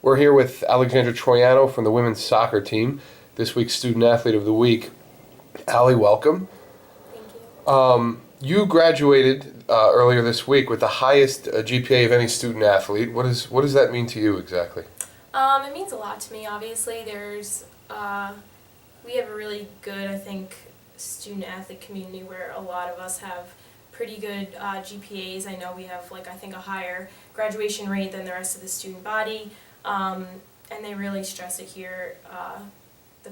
We're here with Allie Troiano from the women's soccer team. This week's Student Athlete of the Week. Allie, welcome. Thank you. You graduated earlier this week with the highest GPA of any student athlete. What does that mean to you exactly? It means a lot to me. Obviously, we have a really good, I think, student athlete community where a lot of us have pretty good GPAs. I know we have a higher graduation rate than the rest of the student body, and they really stress it here. The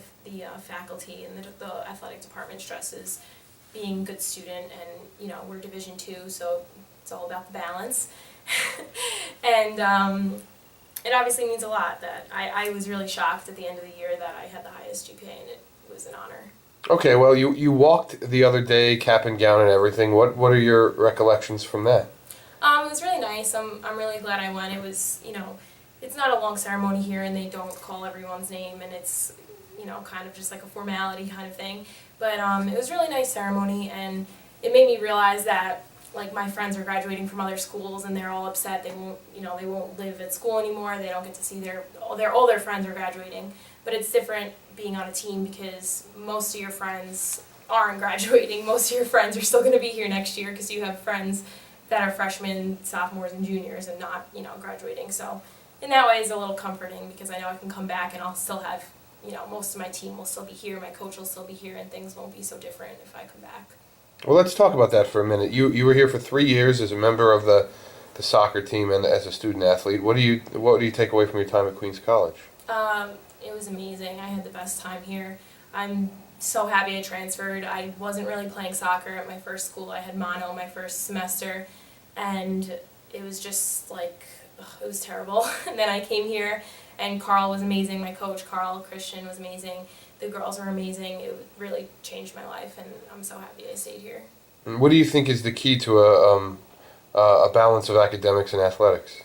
faculty and the athletic department stresses being a good student, and we're Division II, so it's all about the balance. And it obviously means a lot that I was really shocked at the end of the year that I had the highest GPA, and it was an honor. Okay, well, you walked the other day, cap and gown and everything. What are your recollections from that? It was really nice. I'm really glad I went. It was, it's not a long ceremony here, and they don't call everyone's name, and it's, kind of just like a formality kind of thing. But it was a really nice ceremony, and it made me realize that my friends are graduating from other schools, and they're all upset. They won't live at school anymore. They don't get to see all their friends are graduating. But it's different being on a team because most of your friends aren't graduating. Most of your friends are still going to be here next year because you have friends that are freshmen, sophomores, and juniors, and not graduating. So in that way, it's a little comforting because I know I can come back and I'll still have most of my team will still be here. My coach will still be here, and things won't be so different if I come back. Well, let's talk about that for a minute. You were here for 3 years as a member of the soccer team and as a student athlete. What do you take away from your time at Queens College? It was amazing. I had the best time here. I'm so happy I transferred. I wasn't really playing soccer at my first school. I had mono my first semester, and it was just it was terrible. And then I came here, and Carl was amazing. My coach, Carl Christian, was amazing. The girls were amazing. It really changed my life, and I'm so happy I stayed here. And what do you think is the key to a balance of academics and athletics?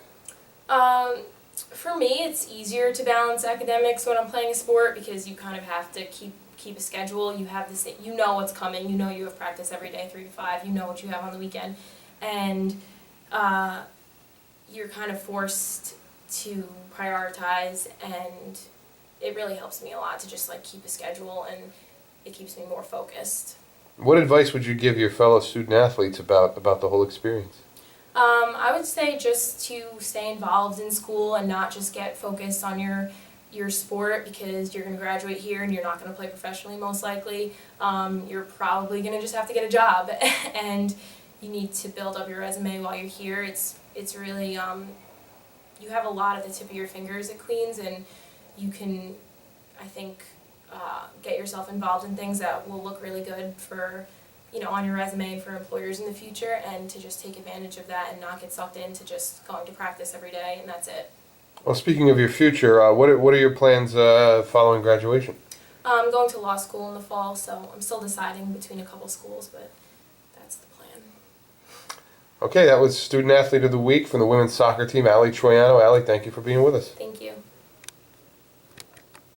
For me, it's easier to balance academics when I'm playing a sport because you kind of have to keep a schedule. You have this, you know what's coming. You know you have practice every day, 3 to 5. You know what you have on the weekend, and you're kind of forced to prioritize, and it really helps me a lot to just keep a schedule, and it keeps me more focused. What advice would you give your fellow student athletes about the whole experience? I would say just to stay involved in school and not just get focused on your sport because you're going to graduate here and you're not going to play professionally most likely. You're probably going to just have to get a job, and you need to build up your resume while you're here. It's really you have a lot at the tip of your fingers at Queens, and you can, I think, get yourself involved in things that will look really good for on your resume for employers in the future, and to just take advantage of that and not get sucked into just going to practice every day and that's it. Well, speaking of your future, what are your plans following graduation? I'm going to law school in the fall, so I'm still deciding between a couple schools, but that's the plan. Okay, that was Student Athlete of the Week from the women's soccer team, Allie Troiano. Allie, thank you for being with us. Thank you.